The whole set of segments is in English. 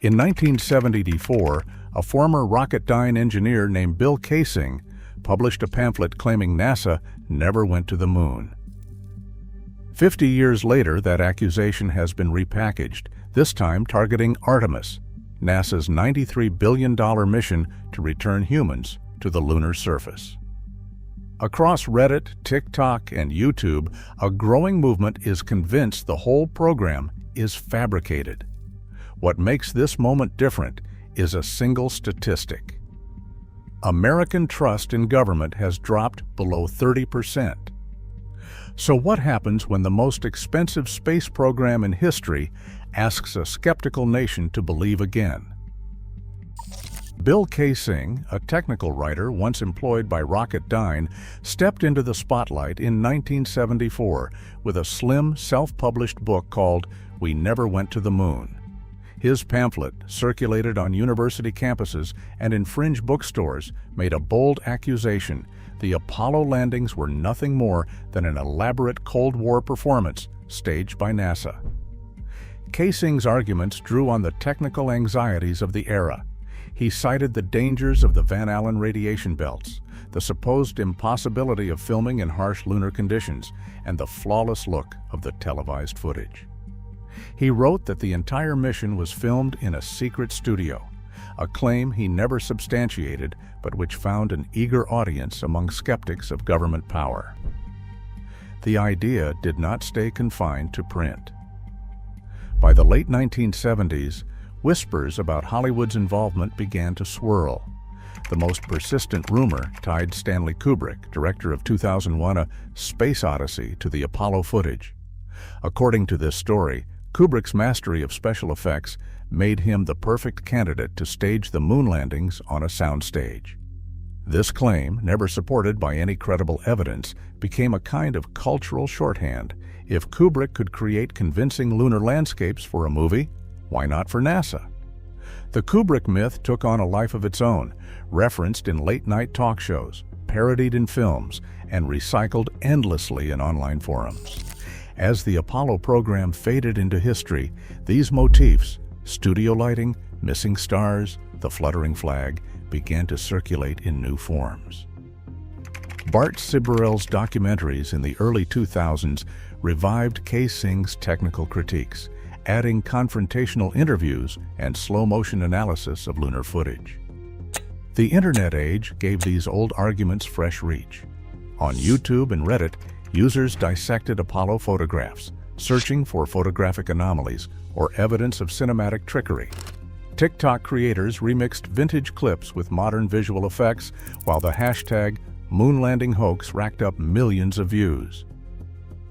In 1974, a former Rocketdyne engineer named Bill Kaysing published a pamphlet claiming NASA never went to the moon. 50 years later, that accusation has been repackaged, this time targeting Artemis, NASA's $93 billion mission to return humans to the lunar surface. Across Reddit, TikTok, and YouTube, a growing movement is convinced the whole program is fabricated. What makes this moment different is a single statistic. American trust in government has dropped below 30%. So what happens when the most expensive space program in history asks a skeptical nation to believe again? Bill Kaysing, a technical writer once employed by Rocketdyne, stepped into the spotlight in 1974 with a slim, self-published book called We Never Went to the Moon. His pamphlet, circulated on university campuses and in fringe bookstores, made a bold accusation: the Apollo landings were nothing more than an elaborate Cold War performance staged by NASA. Kaysing's arguments drew on the technical anxieties of the era. He cited the dangers of the Van Allen radiation belts, the supposed impossibility of filming in harsh lunar conditions, and the flawless look of the televised footage. He wrote that the entire mission was filmed in a secret studio, a claim he never substantiated, but which found an eager audience among skeptics of government power. The idea did not stay confined to print. By the late 1970s, whispers about Hollywood's involvement began to swirl. The most persistent rumor tied Stanley Kubrick, director of 2001 A Space Odyssey, to the Apollo footage. According to this story, Kubrick's mastery of special effects made him the perfect candidate to stage the moon landings on a soundstage. This claim, never supported by any credible evidence, became a kind of cultural shorthand. If Kubrick could create convincing lunar landscapes for a movie, why not for NASA? The Kubrick myth took on a life of its own, referenced in late-night talk shows, parodied in films, and recycled endlessly in online forums. As the Apollo program faded into history, these motifs, studio lighting, missing stars, the fluttering flag, began to circulate in new forms. Bart Sibrel's documentaries in the early 2000s revived Kaysing's technical critiques, adding confrontational interviews and slow-motion analysis of lunar footage. The internet age gave these old arguments fresh reach. On YouTube and Reddit, users dissected Apollo photographs, searching for photographic anomalies or evidence of cinematic trickery. TikTok creators remixed vintage clips with modern visual effects, while the hashtag #MoonLandingHoax racked up millions of views.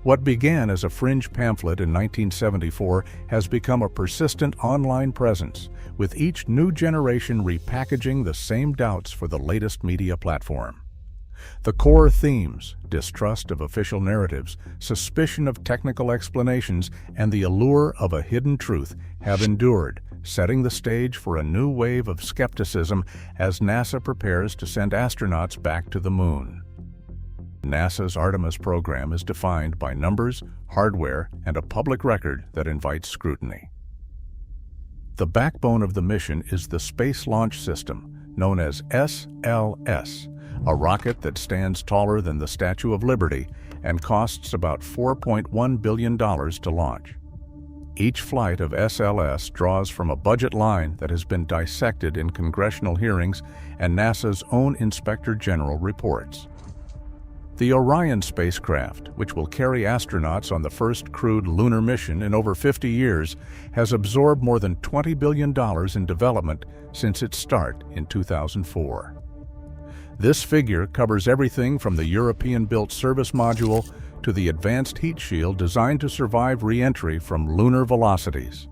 What began as a fringe pamphlet in 1974 has become a persistent online presence, with each new generation repackaging the same doubts for the latest media platform. The core themes, distrust of official narratives, suspicion of technical explanations, and the allure of a hidden truth, have endured, setting the stage for a new wave of skepticism as NASA prepares to send astronauts back to the moon. NASA's Artemis program is defined by numbers, hardware, and a public record that invites scrutiny. The backbone of the mission is the Space Launch System, known as SLS, a rocket that stands taller than the Statue of Liberty and costs about $4.1 billion to launch. Each flight of SLS draws from a budget line that has been dissected in congressional hearings and NASA's own Inspector General reports. The Orion spacecraft, which will carry astronauts on the first crewed lunar mission in over 50 years, has absorbed more than $20 billion in development since its start in 2004. This figure covers everything from the European-built service module to the advanced heat shield designed to survive re-entry from lunar velocities.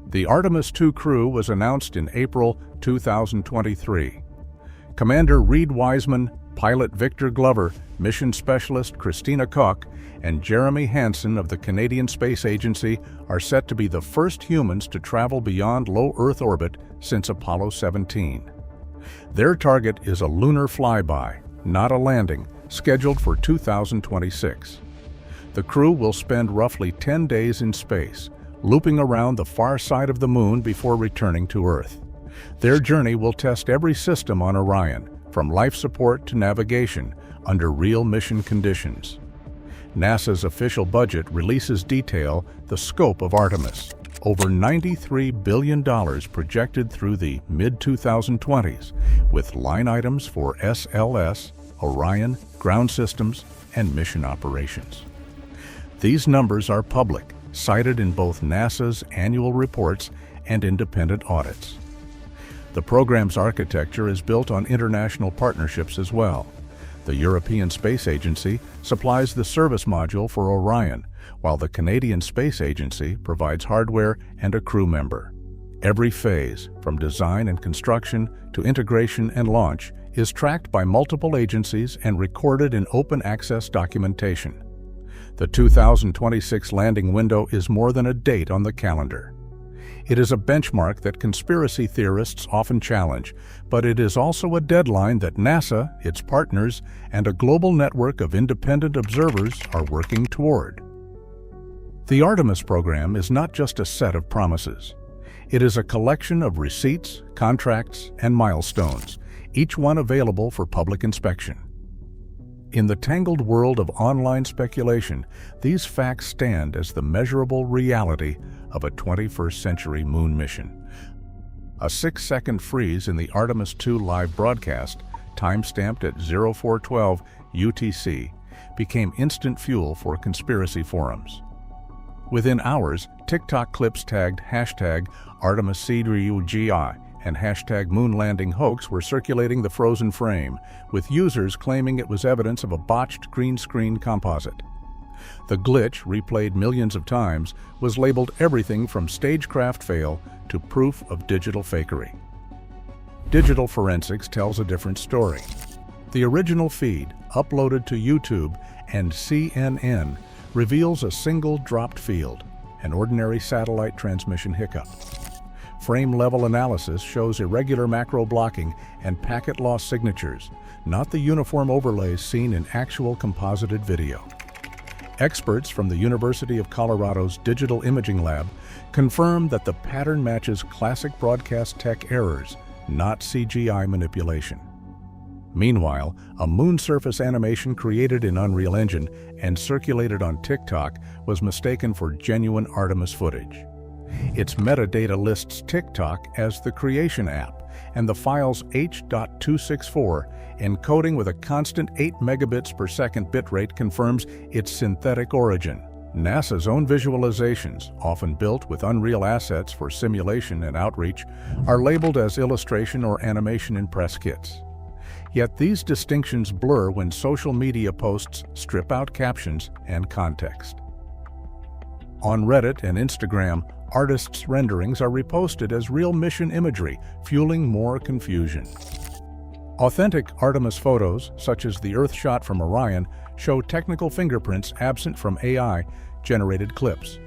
The Artemis II crew was announced in April 2023. Commander Reed Wiseman, pilot Victor Glover, mission specialist Christina Koch, and Jeremy Hansen of the Canadian Space Agency are set to be the first humans to travel beyond low Earth orbit since Apollo 17. Their target is a lunar flyby, not a landing, scheduled for 2026. The crew will spend roughly 10 days in space, looping around the far side of the Moon before returning to Earth. Their journey will test every system on Orion, from life support to navigation, under real mission conditions. NASA's official budget releases detail the scope of Artemis. Over $93 billion projected through the mid-2020s, with line items for SLS, Orion, ground systems, and mission operations. These numbers are public, cited in both NASA's annual reports and independent audits. The program's architecture is built on international partnerships as well. The European Space Agency supplies the service module for Orion, while the Canadian Space Agency provides hardware and a crew member. Every phase, from design and construction to integration and launch, is tracked by multiple agencies and recorded in open access documentation. The 2026 landing window is more than a date on the calendar. It is a benchmark that conspiracy theorists often challenge, but it is also a deadline that NASA, its partners, and a global network of independent observers are working toward. The Artemis program is not just a set of promises. It is a collection of receipts, contracts, and milestones, each one available for public inspection. In the tangled world of online speculation, these facts stand as the measurable reality of a 21st century moon mission. A 6-second freeze in the Artemis II live broadcast, time-stamped at 0412 UTC, became instant fuel for conspiracy forums. Within hours, TikTok clips tagged #ArtemisCUGI and #MoonLandingHoax were circulating the frozen frame, with users claiming it was evidence of a botched green screen composite. The glitch, replayed millions of times, was labeled everything from stagecraft fail to proof of digital fakery. Digital forensics tells a different story. The original feed, uploaded to YouTube and CNN, reveals a single dropped field, an ordinary satellite transmission hiccup. Frame-level analysis shows irregular macro blocking and packet loss signatures, not the uniform overlays seen in actual composited video. Experts from the University of Colorado's Digital Imaging Lab confirm that the pattern matches classic broadcast tech errors, not CGI manipulation. Meanwhile, a moon surface animation created in Unreal Engine and circulated on TikTok was mistaken for genuine Artemis footage. Its metadata lists TikTok as the creation app, and the file's H.264, encoding with a constant 8 megabits per second bitrate, confirms its synthetic origin. NASA's own visualizations, often built with Unreal assets for simulation and outreach, are labeled as illustration or animation in press kits. Yet these distinctions blur when social media posts strip out captions and context. On Reddit and Instagram, artists' renderings are reposted as real mission imagery, fueling more confusion. Authentic Artemis photos, such as the Earth shot from Orion, show technical fingerprints absent from AI-generated clips.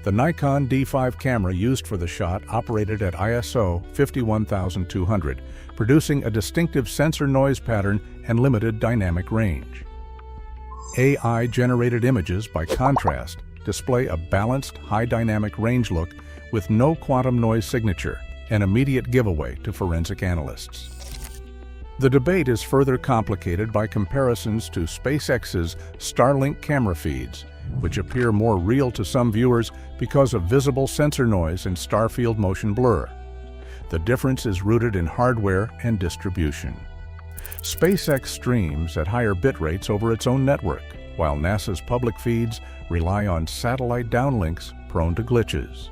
The Nikon D5 camera used for the shot operated at ISO 51200, producing a distinctive sensor noise pattern and limited dynamic range. AI-generated images, by contrast, display a balanced, high dynamic range look with no quantum noise signature, an immediate giveaway to forensic analysts. The debate is further complicated by comparisons to SpaceX's Starlink camera feeds, which appear more real to some viewers because of visible sensor noise and starfield motion blur. The difference is rooted in hardware and distribution. SpaceX streams at higher bit rates over its own network, while NASA's public feeds rely on satellite downlinks prone to glitches.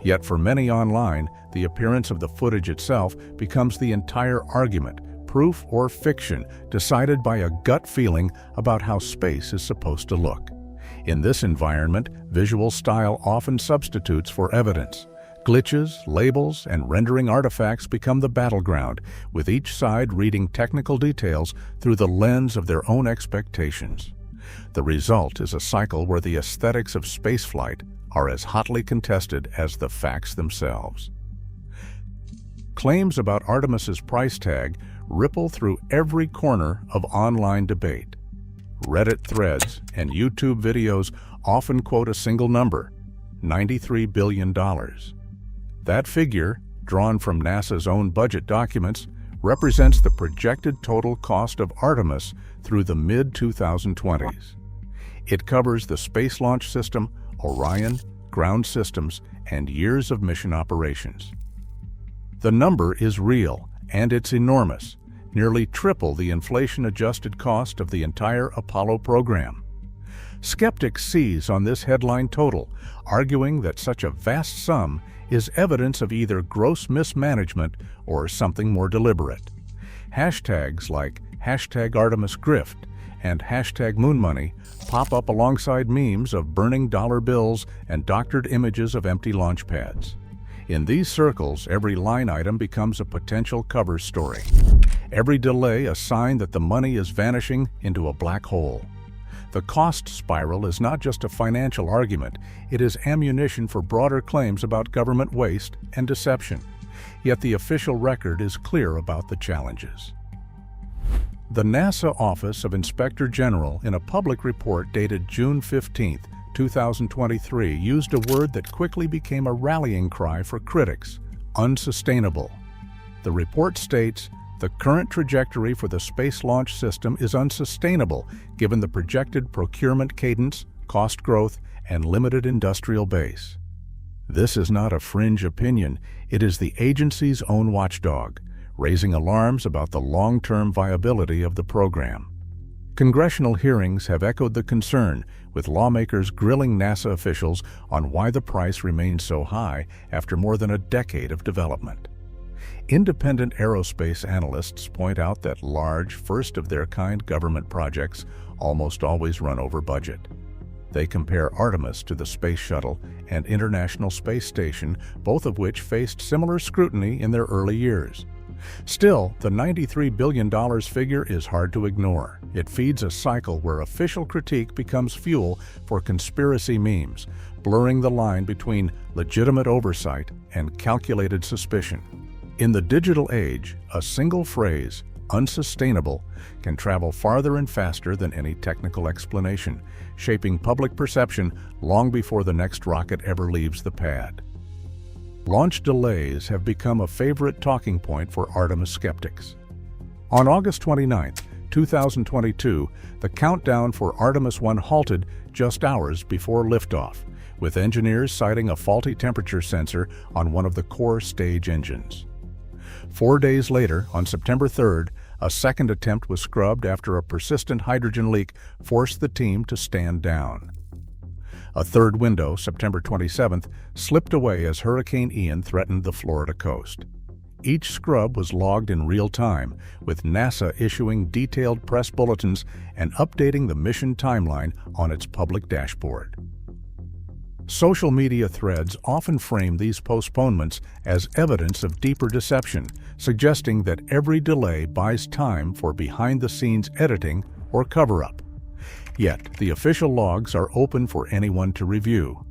Yet for many online, the appearance of the footage itself becomes the entire argument, proof or fiction, decided by a gut feeling about how space is supposed to look. In this environment, visual style often substitutes for evidence. Glitches, labels, and rendering artifacts become the battleground, with each side reading technical details through the lens of their own expectations. The result is a cycle where the aesthetics of spaceflight are as hotly contested as the facts themselves. Claims about Artemis's price tag ripple through every corner of online debate. Reddit threads and YouTube videos often quote a single number, $93 billion. That figure, drawn from NASA's own budget documents, represents the projected total cost of Artemis through the mid-2020s. It covers the Space Launch System, Orion, ground systems, and years of mission operations. The number is real, and it's enormous, nearly triple the inflation-adjusted cost of the entire Apollo program. Skeptics seize on this headline total, arguing that such a vast sum is evidence of either gross mismanagement or something more deliberate. Hashtags like #ArtemisGrift and #MoonMoney pop up alongside memes of burning dollar bills and doctored images of empty launch pads. In these circles, every line item becomes a potential cover story. Every delay a sign that the money is vanishing into a black hole. The cost spiral is not just a financial argument, it is ammunition for broader claims about government waste and deception. Yet the official record is clear about the challenges. The NASA Office of Inspector General, in a public report dated June 15, 2023, used a word that quickly became a rallying cry for critics: unsustainable. The report states, "The current trajectory for the Space Launch System is unsustainable given the projected procurement cadence, cost growth, and limited industrial base." This is not a fringe opinion, it is the agency's own watchdog, raising alarms about the long-term viability of the program. Congressional hearings have echoed the concern, with lawmakers grilling NASA officials on why the price remains so high after more than a decade of development. Independent aerospace analysts point out that large, first-of-their-kind government projects almost always run over budget. They compare Artemis to the Space Shuttle and International Space Station, both of which faced similar scrutiny in their early years. Still, the $93 billion figure is hard to ignore. It feeds a cycle where official critique becomes fuel for conspiracy memes, blurring the line between legitimate oversight and calculated suspicion. In the digital age, a single phrase, unsustainable, can travel farther and faster than any technical explanation, shaping public perception long before the next rocket ever leaves the pad. Launch delays have become a favorite talking point for Artemis skeptics. On August 29, 2022, the countdown for Artemis 1 halted just hours before liftoff, with engineers citing a faulty temperature sensor on one of the core stage engines. 4 days later, on September 3rd, a second attempt was scrubbed after a persistent hydrogen leak forced the team to stand down. A third window, September 27th, slipped away as Hurricane Ian threatened the Florida coast. Each scrub was logged in real time, with NASA issuing detailed press bulletins and updating the mission timeline on its public dashboard. Social media threads often frame these postponements as evidence of deeper deception, suggesting that every delay buys time for behind-the-scenes editing or cover-up. Yet, the official logs are open for anyone to review.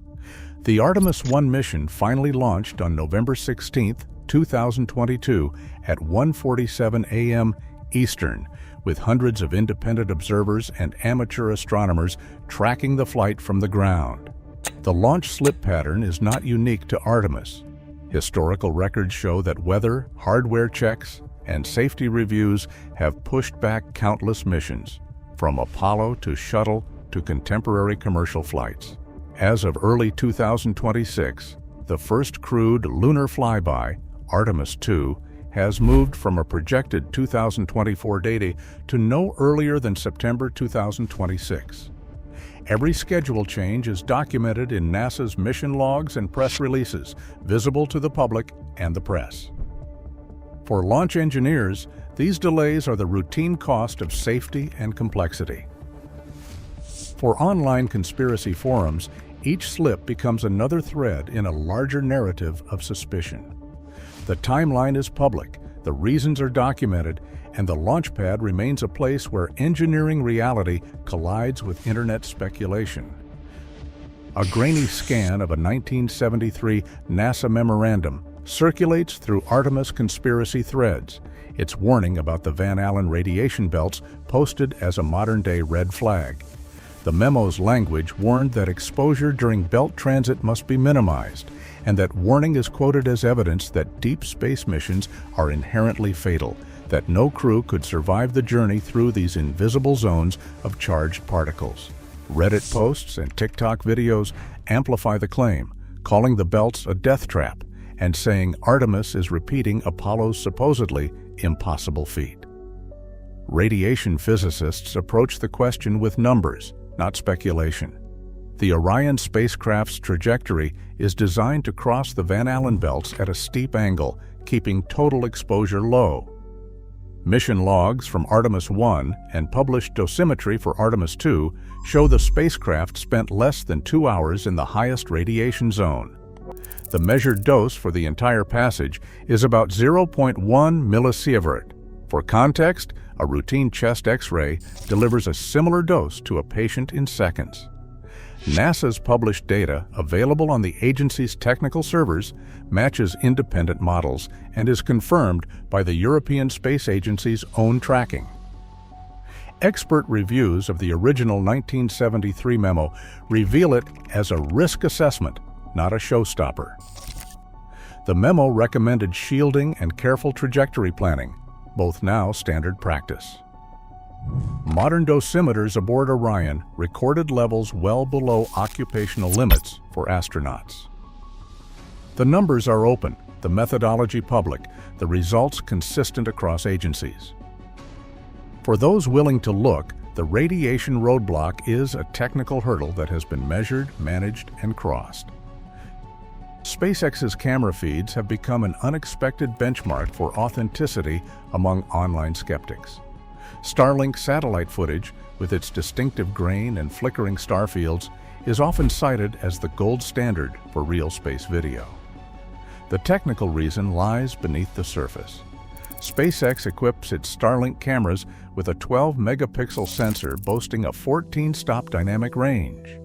The Artemis 1 mission finally launched on November 16, 2022 at 1:47 a.m. Eastern, with hundreds of independent observers and amateur astronomers tracking the flight from the ground. The launch slip pattern is not unique to Artemis. Historical records show that weather, hardware checks, and safety reviews have pushed back countless missions, from Apollo to Shuttle to contemporary commercial flights. As of early 2026, the first crewed lunar flyby, Artemis II, has moved from a projected 2024 date to no earlier than September 2026. Every schedule change is documented in NASA's mission logs and press releases, visible to the public and the press. For launch engineers, these delays are the routine cost of safety and complexity. For online conspiracy forums, each slip becomes another thread in a larger narrative of suspicion. The timeline is public, the reasons are documented, and the launch pad remains a place where engineering reality collides with internet speculation. A grainy scan of a 1973 NASA memorandum circulates through Artemis conspiracy threads, its warning about the Van Allen radiation belts posted as a modern-day red flag. The memo's language warned that exposure during belt transit must be minimized, and that warning is quoted as evidence that deep space missions are inherently fatal, that no crew could survive the journey through these invisible zones of charged particles. Reddit posts and TikTok videos amplify the claim, calling the belts a death trap and saying Artemis is repeating Apollo's supposedly impossible feat. Radiation physicists approach the question with numbers, not speculation. The Orion spacecraft's trajectory is designed to cross the Van Allen belts at a steep angle, keeping total exposure low. Mission logs from Artemis I and published dosimetry for Artemis II show the spacecraft spent less than 2 hours in the highest radiation zone. The measured dose for the entire passage is about 0.1 millisievert. For context, a routine chest X-ray delivers a similar dose to a patient in seconds. NASA's published data, available on the agency's technical servers, matches independent models and is confirmed by the European Space Agency's own tracking. Expert reviews of the original 1973 memo reveal it as a risk assessment, not a showstopper. The memo recommended shielding and careful trajectory planning, both now standard practice. Modern dosimeters aboard Orion recorded levels well below occupational limits for astronauts. The numbers are open, the methodology public, the results consistent across agencies. For those willing to look, the radiation roadblock is a technical hurdle that has been measured, managed, and crossed. SpaceX's camera feeds have become an unexpected benchmark for authenticity among online skeptics. Starlink satellite footage, with its distinctive grain and flickering star fields, is often cited as the gold standard for real space video. The technical reason lies beneath the surface. SpaceX equips its Starlink cameras with a 12-megapixel sensor boasting a 14-stop dynamic range.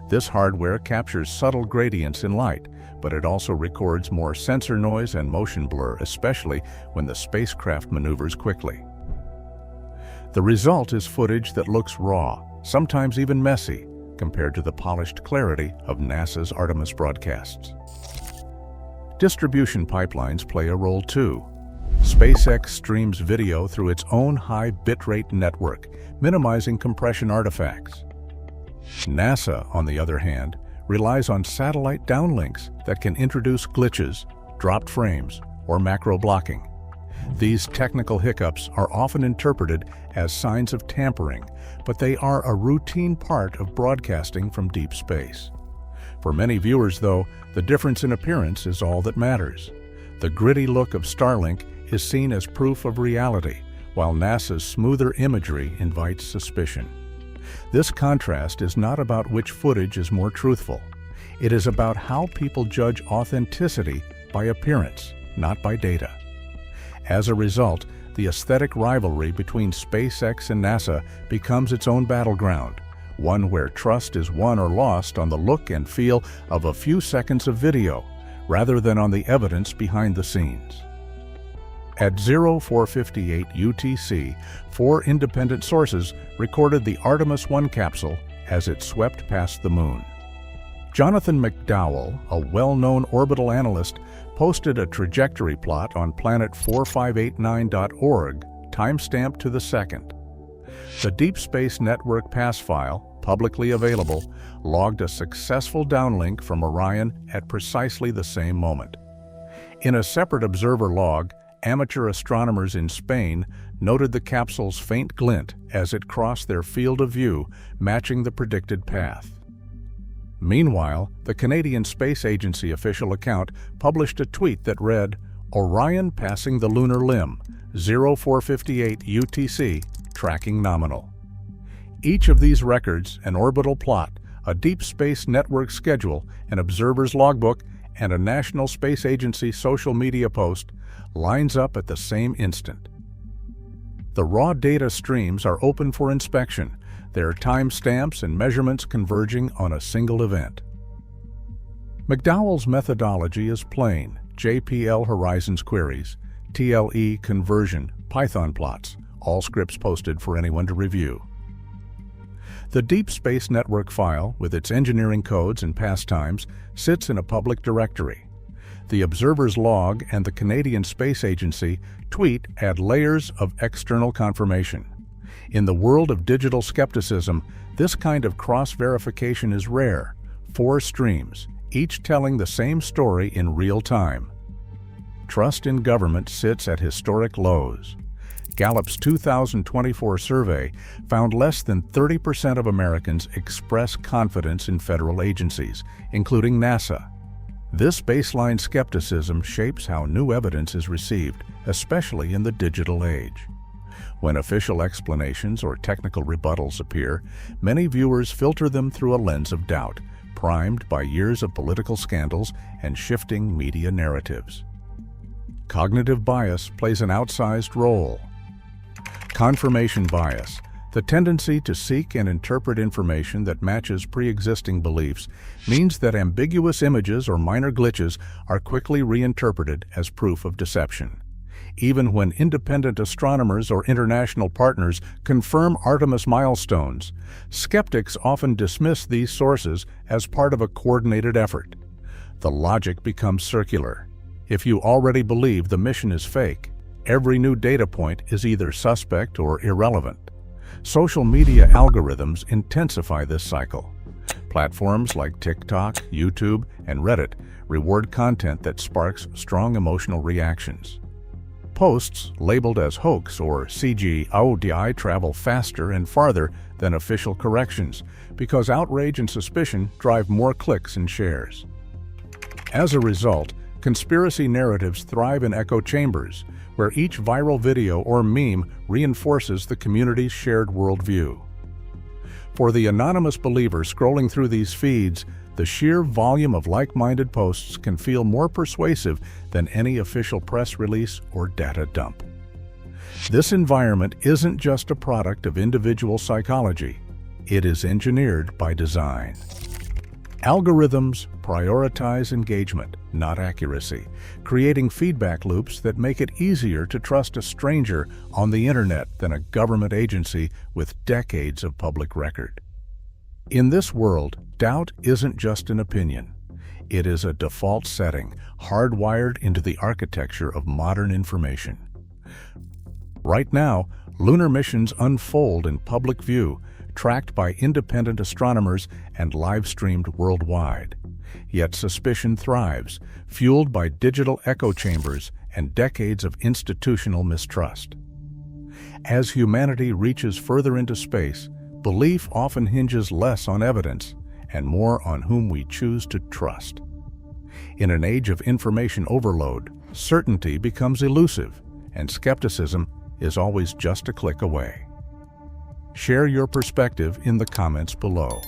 This hardware captures subtle gradients in light, but it also records more sensor noise and motion blur, especially when the spacecraft maneuvers quickly. The result is footage that looks raw, sometimes even messy, compared to the polished clarity of NASA's Artemis broadcasts. Distribution pipelines play a role too. SpaceX streams video through its own high bitrate network, minimizing compression artifacts. NASA, on the other hand, relies on satellite downlinks that can introduce glitches, dropped frames, or macro blocking. These technical hiccups are often interpreted as signs of tampering, but they are a routine part of broadcasting from deep space. For many viewers, though, the difference in appearance is all that matters. The gritty look of Starlink is seen as proof of reality, while NASA's smoother imagery invites suspicion. This contrast is not about which footage is more truthful. It is about how people judge authenticity by appearance, not by data. As a result, the aesthetic rivalry between SpaceX and NASA becomes its own battleground, one where trust is won or lost on the look and feel of a few seconds of video, rather than on the evidence behind the scenes. At 0458 UTC, 4 independent sources recorded the Artemis I capsule as it swept past the Moon. Jonathan McDowell, a well-known orbital analyst, posted a trajectory plot on planet4589.org, timestamped to the second. The Deep Space Network pass file, publicly available, logged a successful downlink from Orion at precisely the same moment. In a separate observer log, amateur astronomers in Spain noted the capsule's faint glint as it crossed their field of view, matching the predicted path. Meanwhile, the Canadian Space Agency official account published a tweet that read, "Orion passing the lunar limb, 0458 UTC, tracking nominal." Each of these records, an orbital plot, a Deep Space Network schedule, an observer's logbook, and a National Space Agency social media post, lines up at the same instant. The raw data streams are open for inspection, their timestamps and measurements converging on a single event. McDowell's methodology is plain: JPL horizons queries, TLE conversion, Python plots, all scripts posted for anyone to review. The Deep Space Network file, with its engineering codes and pastimes, sits in a public directory. The Observer's Log and the Canadian Space Agency tweet add layers of external confirmation. In the world of digital skepticism, this kind of cross-verification is rare. 4 streams, each telling the same story in real time. Trust in government sits at historic lows. Gallup's 2024 survey found less than 30% of Americans express confidence in federal agencies, including NASA. This baseline skepticism shapes how new evidence is received, especially in the digital age. When official explanations or technical rebuttals appear, many viewers filter them through a lens of doubt, primed by years of political scandals and shifting media narratives. Cognitive bias plays an outsized role. Confirmation bias, the tendency to seek and interpret information that matches pre-existing beliefs, means that ambiguous images or minor glitches are quickly reinterpreted as proof of deception. Even when independent astronomers or international partners confirm Artemis milestones, skeptics often dismiss these sources as part of a coordinated effort. The logic becomes circular. If you already believe the mission is fake, every new data point is either suspect or irrelevant. Social media algorithms intensify this cycle. Platforms like TikTok, YouTube, and Reddit reward content that sparks strong emotional reactions. Posts labeled as hoax or CGODI travel faster and farther than official corrections because outrage and suspicion drive more clicks and shares. As a result, conspiracy narratives thrive in echo chambers, where each viral video or meme reinforces the community's shared worldview. For the anonymous believer scrolling through these feeds, the sheer volume of like-minded posts can feel more persuasive than any official press release or data dump. This environment isn't just a product of individual psychology. It is engineered by design. Algorithms prioritize engagement, not accuracy, creating feedback loops that make it easier to trust a stranger on the internet than a government agency with decades of public record. In this world, doubt isn't just an opinion. It is a default setting hardwired into the architecture of modern information. Right now, lunar missions unfold in public view, tracked by independent astronomers and live-streamed worldwide. Yet suspicion thrives, fueled by digital echo chambers and decades of institutional mistrust. As humanity reaches further into space, belief often hinges less on evidence and more on whom we choose to trust. In an age of information overload, certainty becomes elusive, and skepticism is always just a click away. Share your perspective in the comments below.